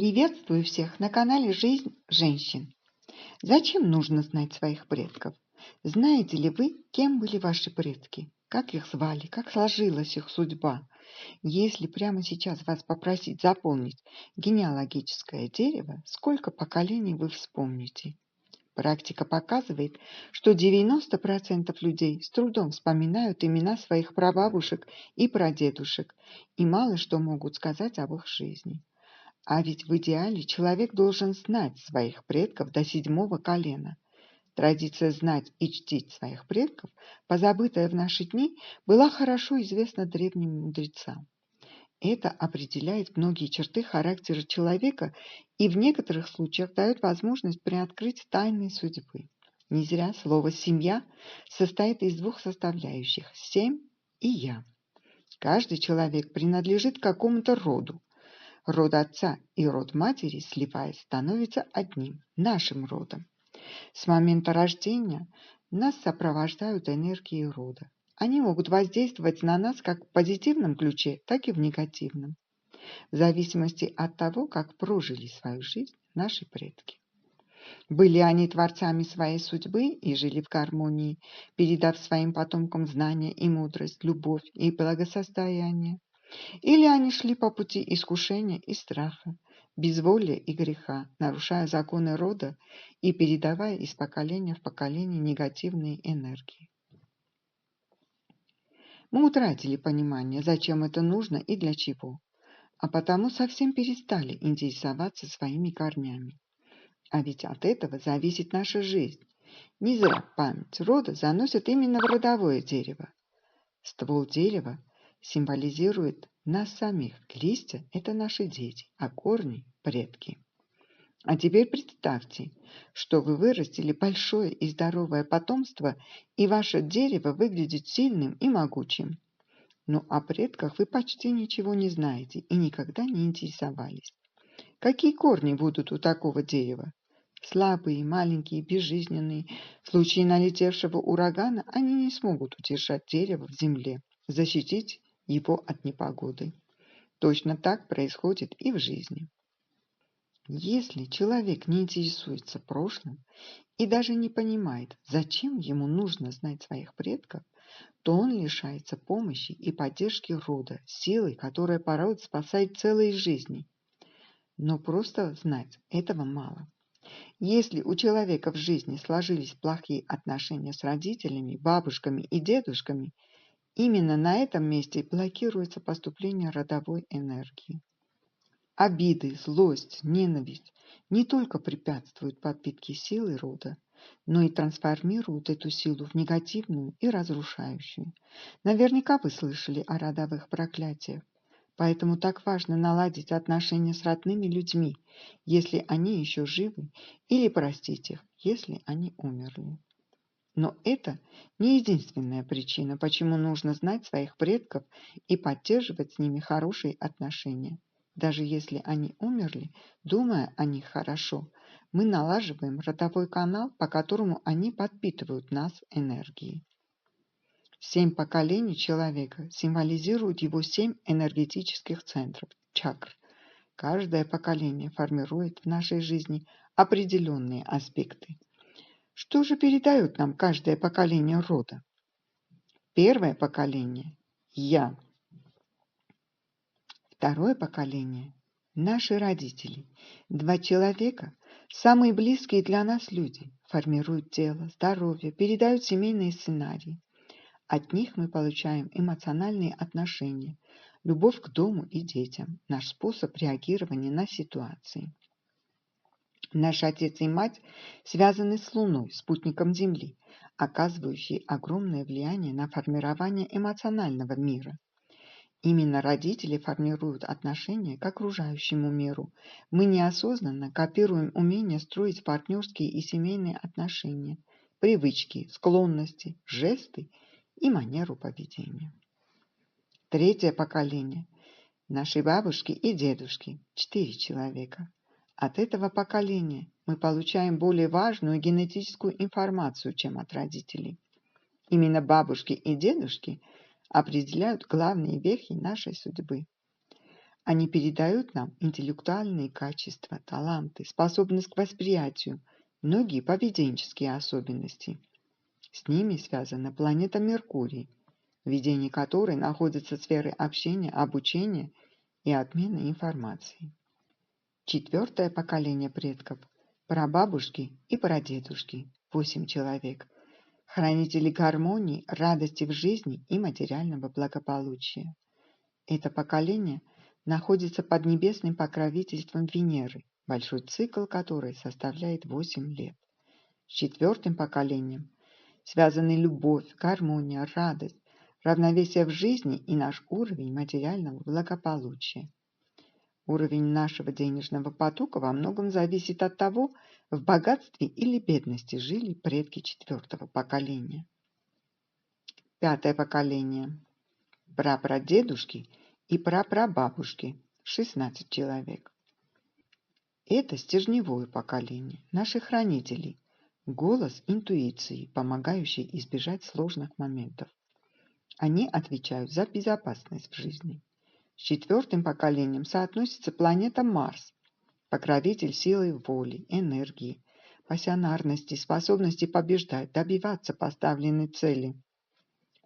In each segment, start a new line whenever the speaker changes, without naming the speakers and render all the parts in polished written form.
Приветствую всех на канале «Жизнь женщин». Зачем нужно знать своих предков? Знаете ли вы, кем были ваши предки? Как их звали? Как сложилась их судьба? Если прямо сейчас вас попросить заполнить генеалогическое дерево, сколько поколений вы вспомните? Практика показывает, что 90% людей с трудом вспоминают имена своих прабабушек и прадедушек и мало что могут сказать об их жизни. А ведь в идеале человек должен знать своих предков до 7-го колена. Традиция знать и чтить своих предков, позабытая в наши дни, была хорошо известна древним мудрецам. Это определяет многие черты характера человека и в некоторых случаях дает возможность приоткрыть тайны судьбы. Не зря слово «семья» состоит из двух составляющих – «семь» и «я». Каждый человек принадлежит к какому-то роду. Род отца и род матери, сливаясь, становится одним, нашим родом. С момента рождения нас сопровождают энергии рода. Они могут воздействовать на нас как в позитивном ключе, так и в негативном, в зависимости от того, как прожили свою жизнь наши предки. Были они творцами своей судьбы и жили в гармонии, передав своим потомкам знания и мудрость, любовь и благосостояние. Или они шли по пути искушения и страха, безволия и греха, нарушая законы рода и передавая из поколения в поколение негативные энергии. Мы утратили понимание, зачем это нужно и для чего, а потому совсем перестали интересоваться своими корнями. А ведь от этого зависит наша жизнь. Не зря память рода заносят именно в родовое дерево. Ствол дерева символизирует нас самих. Листья – это наши дети, а корни – предки. А теперь представьте, что вы вырастили большое и здоровое потомство, и ваше дерево выглядит сильным и могучим. Но о предках вы почти ничего не знаете и никогда не интересовались. Какие корни будут у такого дерева? Слабые, маленькие, безжизненные. В случае налетевшего урагана они не смогут удержать дерево в земле, защитить его от непогоды. Точно так происходит и в жизни. Если человек не интересуется прошлым и даже не понимает, зачем ему нужно знать своих предков, то он лишается помощи и поддержки рода, силы, которая порой спасает целые жизни. Но просто знать этого мало. Если у человека в жизни сложились плохие отношения с родителями, бабушками и дедушками, именно на этом месте блокируется поступление родовой энергии. Обиды, злость, ненависть не только препятствуют подпитке силы рода, но и трансформируют эту силу в негативную и разрушающую. Наверняка вы слышали о родовых проклятиях. Поэтому так важно наладить отношения с родными людьми, если они еще живы, или простить их, если они умерли. Но это не единственная причина, почему нужно знать своих предков и поддерживать с ними хорошие отношения. Даже если они умерли, думая о них хорошо, мы налаживаем родовой канал, по которому они подпитывают нас энергией. 7 поколений человека символизируют его 7 энергетических центров, чакр. Каждое поколение формирует в нашей жизни определенные аспекты. Что же передает нам каждое поколение рода? Первое поколение – я. Второе поколение – наши родители. 2 человека, самые близкие для нас люди, формируют тело, здоровье, передают семейные сценарии. От них мы получаем эмоциональные отношения, любовь к дому и детям, наш способ реагирования на ситуации. Наш отец и мать связаны с Луной, спутником Земли, оказывающей огромное влияние на формирование эмоционального мира. Именно родители формируют отношения к окружающему миру. Мы неосознанно копируем умение строить партнерские и семейные отношения, привычки, склонности, жесты и манеру поведения. Третье поколение – наши бабушки и дедушки, 4 человека. От этого поколения мы получаем более важную генетическую информацию, чем от родителей. Именно бабушки и дедушки определяют главные вехи нашей судьбы. Они передают нам интеллектуальные качества, таланты, способность к восприятию, многие поведенческие особенности. С ними связана планета Меркурий, в ведении которой находятся сферы общения, обучения и обмена информацией. 4-е поколение предков – прабабушки и прадедушки, 8 человек, хранители гармонии, радости в жизни и материального благополучия. Это поколение находится под небесным покровительством Венеры, большой цикл которой составляет 8 лет. С 4-м поколением связаны любовь, гармония, радость, равновесие в жизни и наш уровень материального благополучия. Уровень нашего денежного потока во многом зависит от того, в богатстве или бедности жили предки 4-го поколения. 5-е поколение. Прапрадедушки и прапрабабушки, 16 человек. Это стержневое поколение, наши хранители, голос интуиции, помогающий избежать сложных моментов. Они отвечают за безопасность в жизни. С 4-м поколением соотносится планета Марс, покровитель силы воли, энергии, пассионарности, способности побеждать, добиваться поставленной цели.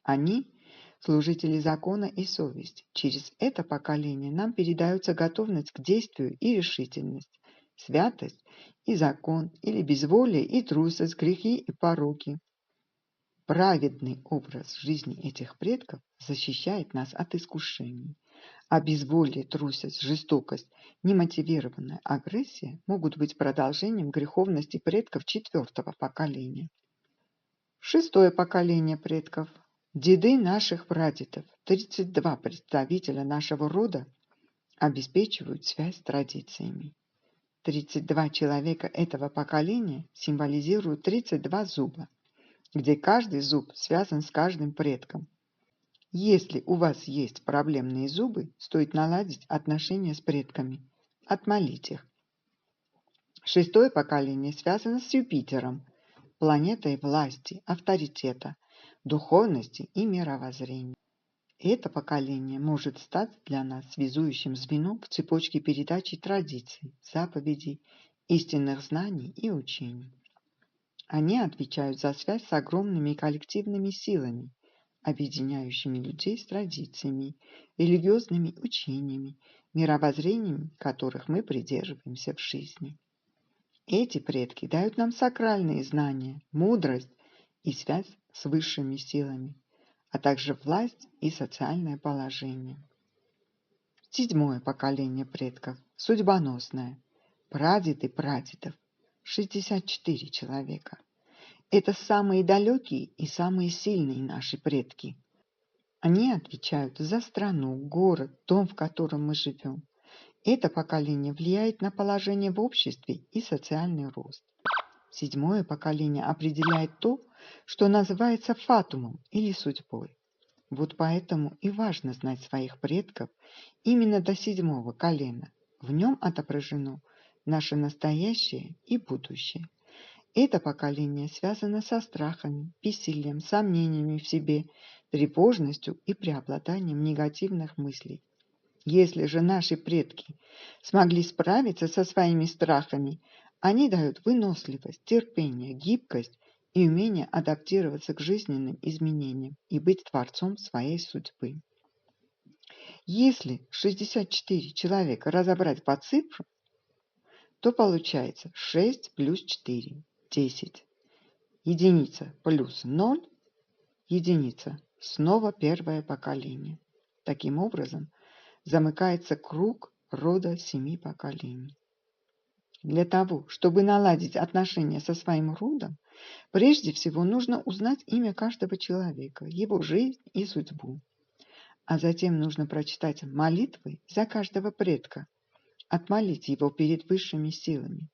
Они – служители закона и совести. Через это поколение нам передается готовность к действию и решительность, святость и закон, или безволие и трусость, грехи и пороки. Праведный образ жизни этих предков защищает нас от искушений, а безволие, трусость, жестокость, немотивированная агрессия могут быть продолжением греховности предков 4-го поколения. 6-е поколение предков. Деды наших прадедов, 32 представителя нашего рода, обеспечивают связь с традициями. 32 человека этого поколения символизируют 32 зуба, где каждый зуб связан с каждым предком. Если у вас есть проблемные зубы, стоит наладить отношения с предками, отмолить их. 6-е поколение связано с Юпитером, планетой власти, авторитета, духовности и мировоззрения. Это поколение может стать для нас связующим звеном в цепочке передачи традиций, заповедей, истинных знаний и учений. Они отвечают за связь с огромными коллективными силами, объединяющими людей с традициями, религиозными учениями, мировоззрениями, которых мы придерживаемся в жизни. Эти предки дают нам сакральные знания, мудрость и связь с высшими силами, а также власть и социальное положение. 7-е поколение предков, судьбоносное, прадеды прадедов, 64 человека. Это самые далекие и самые сильные наши предки. Они отвечают за страну, город, дом, в котором мы живем. Это поколение влияет на положение в обществе и социальный рост. 7-е поколение определяет то, что называется фатумом или судьбой. Вот поэтому и важно знать своих предков именно до 7-го колена. В нем отображено наше настоящее и будущее. Это поколение связано со страхами, бессилием, сомнениями в себе, тревожностью и преобладанием негативных мыслей. Если же наши предки смогли справиться со своими страхами, они дают выносливость, терпение, гибкость и умение адаптироваться к жизненным изменениям и быть творцом своей судьбы. Если 64 человека разобрать по цифрам, то получается 6 плюс 4 – 10. Единица плюс 0 – единица, снова первое поколение. Таким образом, замыкается круг рода 7 поколений. Для того, чтобы наладить отношения со своим родом, прежде всего нужно узнать имя каждого человека, его жизнь и судьбу. А затем нужно прочитать молитвы за каждого предка, отмолить его перед высшими силами.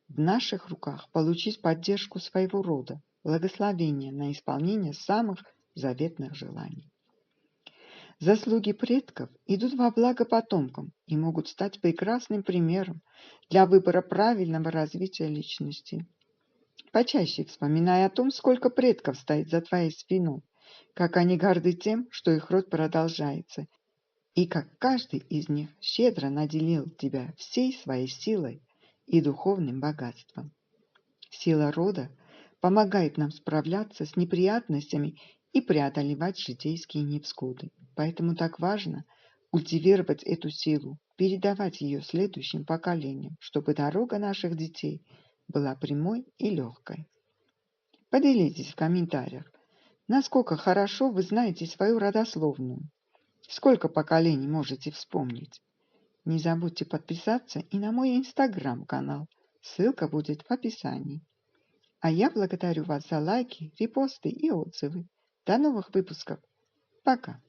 В наших руках получить поддержку своего рода, благословение на исполнение самых заветных желаний. Заслуги предков идут во благо потомкам и могут стать прекрасным примером для выбора правильного развития личности. Почаще вспоминай о том, сколько предков стоит за твоей спиной, как они горды тем, что их род продолжается, и как каждый из них щедро наделил тебя всей своей силой и духовным богатством. Сила рода помогает нам справляться с неприятностями и преодолевать житейские невзгоды. Поэтому так важно культивировать эту силу, передавать ее следующим поколениям, чтобы дорога наших детей была прямой и легкой. Поделитесь в комментариях, насколько хорошо вы знаете свою родословную, сколько поколений можете вспомнить. Не забудьте подписаться и на мой инстаграм-канал, ссылка будет в описании. А я благодарю вас за лайки, репосты и отзывы. До новых выпусков. Пока.